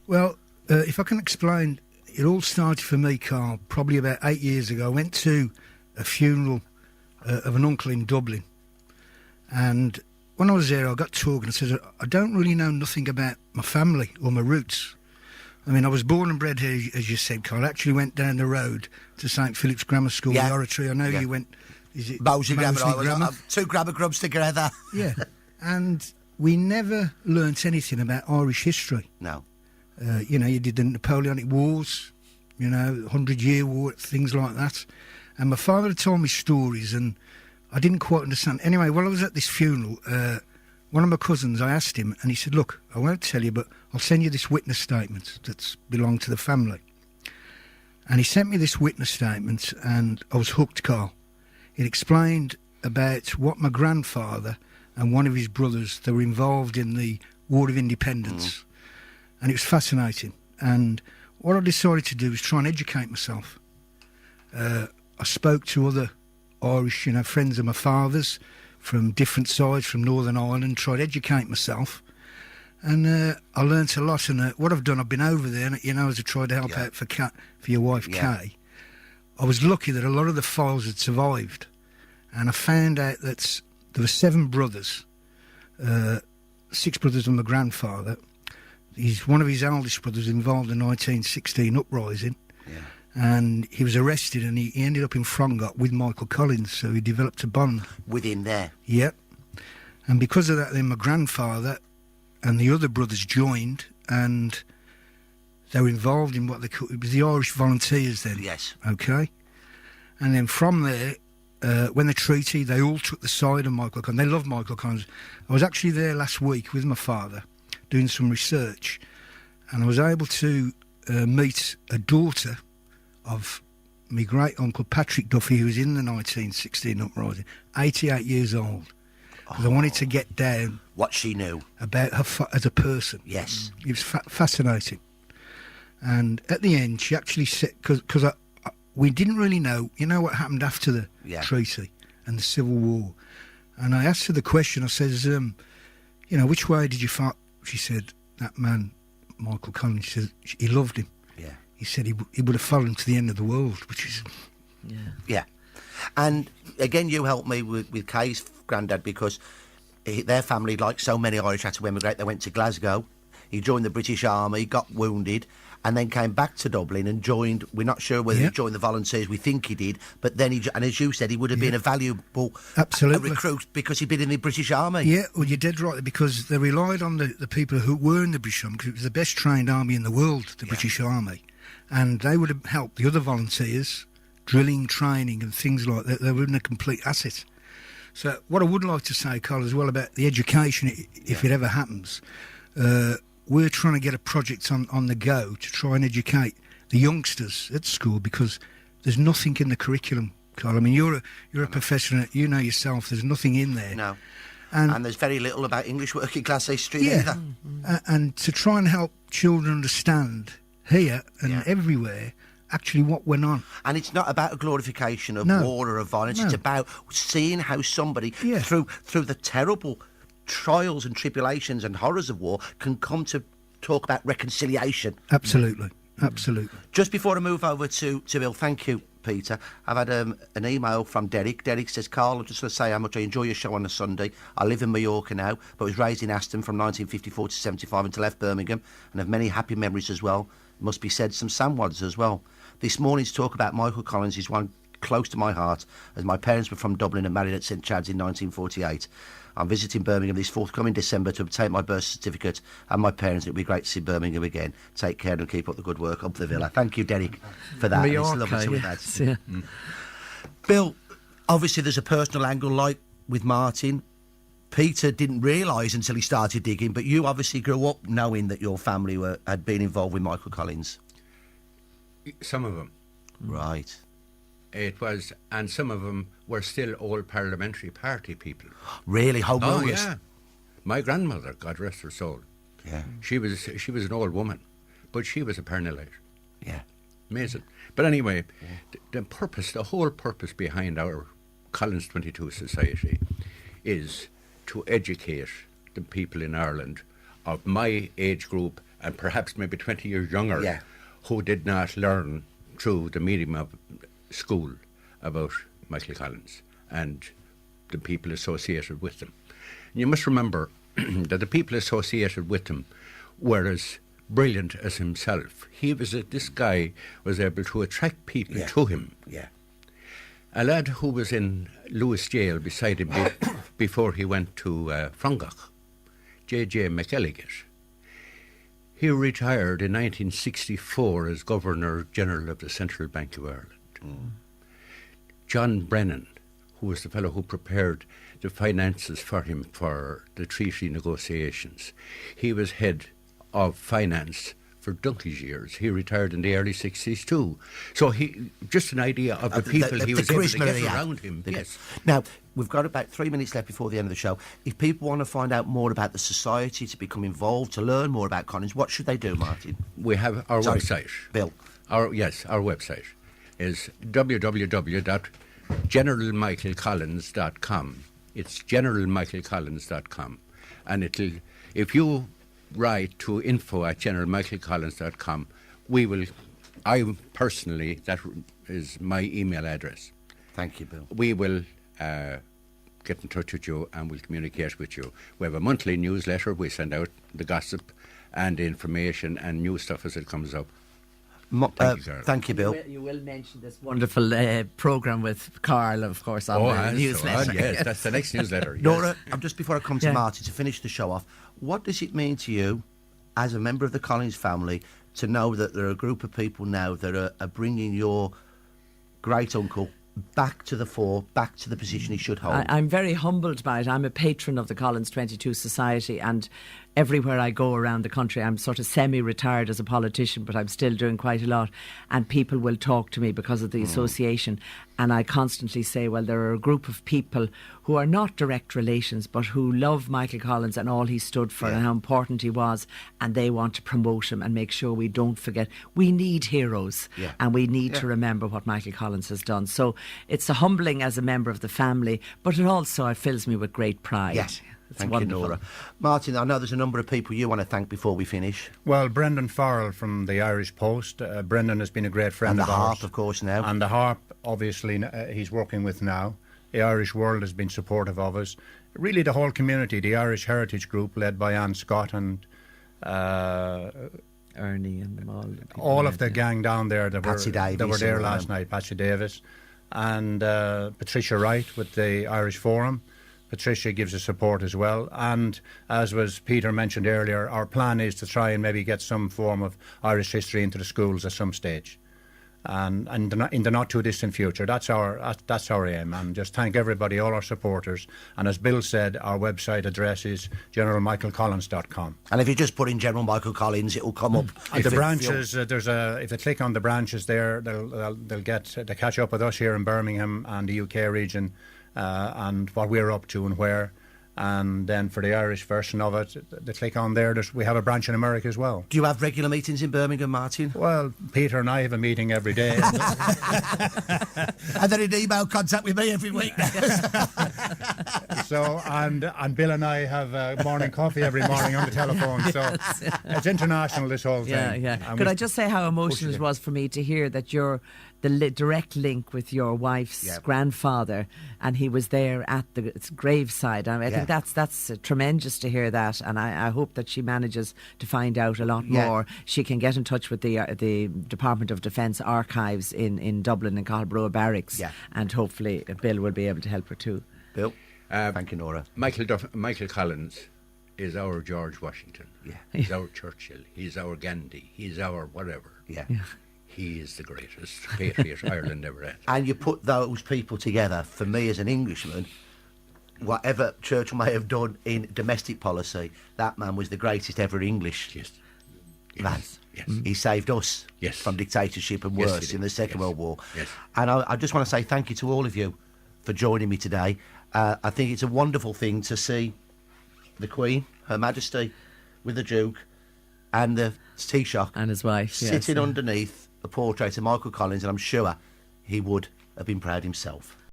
Well, if I can explain, it all started for me, Carl, probably about 8 years ago. I went to a funeral of an uncle in Dublin. And when I was there, I got talking. I said, I don't really know nothing about my family or my roots. I mean, I was born and bred here, as you said, Carl. I actually went down the road to St Philip's Grammar School, the Oratory. I know you went... Is it Moseley Grammar? Two grammar grubs together. Yeah. And we never learnt anything about Irish history. No. You did the Napoleonic Wars, 100-Year War, things like that. And my father had told me stories, and I didn't quite understand. Anyway, while I was at this funeral, one of my cousins, I asked him, and he said, look, I won't tell you, but I'll send you this witness statement that's belonged to the family. And he sent me this witness statement, and I was hooked, Carl. It explained about what my grandfather and one of his brothers, they were involved in the War of Independence. And it was fascinating. And what I decided to do was try and educate myself. I spoke to other Irish, friends of my father's from different sides, from Northern Ireland, tried to educate myself. And I learnt a lot. And what I've done, I've been over there, as I tried to help out for your wife, Kay. I was lucky that a lot of the files had survived. And I found out that there were 7 brothers, 6 brothers of my grandfather. One of his eldest brothers involved in the 1916 uprising. Yeah. And he was arrested, and he ended up in Frongott with Michael Collins, so he developed a bond. With him there? Yep. And because of that, then my grandfather and the other brothers joined, and they were involved in what they called, it was the Irish Volunteers then. Yes. Okay. And then from there, when the treaty, they all took the side of Michael Collins. They loved Michael Collins. I was actually there last week with my father doing some research, and I was able to meet a daughter of my great-uncle Patrick Duffy, who was in the 1916 uprising, 88 years old. Because I wanted to get down... What she knew. About her as a person. Yes. It was fascinating. And at the end, she actually said... Because we didn't really know, what happened after the treaty and the Civil War. And I asked her the question, I says, which way did you fight? She said, that man, Michael Collins, she said, he loved him. Yeah. He said he would have followed him to the end of the world, which is... Yeah. Yeah. And, again, you helped me with Kay's granddad, because their family, like so many Irish had to emigrate. They went to Glasgow. He joined the British Army, got wounded, and then came back to Dublin and joined... We're not sure whether he joined the Volunteers. We think he did. But then, and as you said, he would have been a valuable recruit because he'd been in the British Army. Yeah, well, you're dead right, because they relied on the people who were in the British Army, because it was the best trained army in the world, the British Army. And they would have helped the other volunteers, drilling, training and things like that. They were in a complete asset. So what I would like to say, Carl, as well about the education, if it ever happens... we're trying to get a project on the go to try and educate the youngsters at school, because there's nothing in the curriculum, Carl. I mean, you're a professor, and you know yourself, there's nothing in there. No. And there's very little about English working class history either. And to try and help children understand here and everywhere actually what went on. And it's not about a glorification of war or of violence. It's about seeing how somebody, through the terrible trials and tribulations and horrors of war, can come to talk about reconciliation. Absolutely. Just before I move over to Bill, thank you, Peter. I've had an email from Derek. Derek says, Carl, I'm just going to say how much I enjoy your show on a Sunday. I live in Mallorca now, but was raised in Aston from 1954 to 75 until left Birmingham, and have many happy memories as well. Must be said, some Samwads as well. This morning's talk about Michael Collins is one close to my heart, as my parents were from Dublin and married at St Chad's in 1948. I'm visiting Birmingham this forthcoming December to obtain my birth certificate, and my parents. It would be great to see Birmingham again. Take care and keep up the good work up the villa. Thank you, Derek, for that. It's lovely to hear that. Yeah. Bill, obviously there's a personal angle, like with Martin. Peter didn't realise until he started digging, but you obviously grew up knowing that your family had been involved with Michael Collins. Some of them. Right. It was, and some of them were still old Parliamentary Party people. Really? Home rulers? Oh, yeah. My grandmother, God rest her soul. Yeah. She was an old woman, but she was a Parnellite. Yeah. Amazing. But anyway, the whole purpose behind our Collins 22 Society is to educate the people in Ireland of my age group and perhaps maybe 20 years younger, Yeah. who did not learn through the medium of school about Michael Collins and the people associated with them. You must remember that the people associated with him were as brilliant as himself. This guy was able to attract people to him. Yeah. A lad who was in Lewis Jail beside him before he went to Frongach, J.J. McElligott. He retired in 1964 as Governor General of the Central Bank of Ireland. John Brennan, who was the fellow who prepared the finances for him for the treaty negotiations, he was head of finance for donkey's years. He retired in the early 60s too. So just an idea of the people he was able to get around him. Yes. Now, we've got about 3 minutes left before the end of the show. If people want to find out more about the society, to become involved, to learn more about Collins, what should they do, Martin? We have our website. Bill. Our website is www.generalmichaelcollins.com. It's generalmichaelcollins.com. And if you write to info@generalmichaelcollins.com, I personally, that is my email address. Thank you, Bill. We will get in touch with you and we'll communicate with you. We have a monthly newsletter. We send out the gossip and the information and new stuff as it comes up. Thank you, Bill. You will mention this wonderful programme with Carl, of course, on the newsletter. Yes, that's the next newsletter. Yes. Nora, just before I come to Martin, to finish the show off, what does it mean to you, as a member of the Collins family, to know that there are a group of people now that are bringing your great-uncle back to the fore, back to the position he should hold? I'm very humbled by it. I'm a patron of the Collins 22 Society, and everywhere I go around the country, I'm sort of semi-retired as a politician, but I'm still doing quite a lot, and people will talk to me because of the association, and I constantly say, well, there are a group of people who are not direct relations, but who love Michael Collins and all he stood for and how important he was, and they want to promote him and make sure we don't forget. We need heroes, and we need to remember what Michael Collins has done. So it's a humbling as a member of the family, but it also fills me with great pride. Yes. It's Thank wonderful. you, Nora. Martin, I know there's a number of people you want to thank before we finish. Well, Brendan Farrell from the Irish Post. Brendan has been a great friend of ours. And the Harp, of course, now. And the Harp, obviously, he's working with now. The Irish World has been supportive of us. Really, the whole community, the Irish Heritage Group, led by Anne Scott and Ernie and them all of the gang down there that Patsy Davies were there and last night. Patsy Davis and Patricia Wright with the Irish Forum. Patricia gives us support as well, and as was Peter mentioned earlier, our plan is to try and maybe get some form of Irish history into the schools at some stage, and in the not too distant future. That's our aim. And just thank everybody, all our supporters. And as Bill said, our website address is generalmichaelcollins.com. And if you just put in General Michael Collins, it will come up. And the branches, if they click on the branches there, they'll catch up with us here in Birmingham and the UK region. And what we're up to and where. And then for the Irish version of it, they click on there. We have a branch in America as well. Do you have regular meetings in Birmingham, Martin? Well, Peter and I have a meeting every day. And then in email contact with me every week. So, and Bill and I have morning coffee every morning on the telephone. So it's international, this whole thing. Yeah. Could I just say how emotional it was for me to hear that you're the direct link with your wife's grandfather, and he was there at the graveside. I think that's tremendous to hear that, and I hope that she manages to find out a lot more. She can get in touch with the Department of Defence archives in Dublin in Colborough Barracks, and hopefully Bill will be able to help her too. Bill, thank you, Nora. Michael Collins is our George Washington. He's our Churchill. He's our Gandhi. He's our whatever. He is the greatest patriot Ireland ever had. And you put those people together, for me as an Englishman, whatever Churchill may have done in domestic policy, that man was the greatest ever English man. Yes. He saved us from dictatorship and worse in the Second World War. And I just want to say thank you to all of you for joining me today. I think it's a wonderful thing to see the Queen, Her Majesty, with the Duke and the Taoiseach and his wife sitting underneath a portrait of Michael Collins, and I'm sure he would have been proud himself.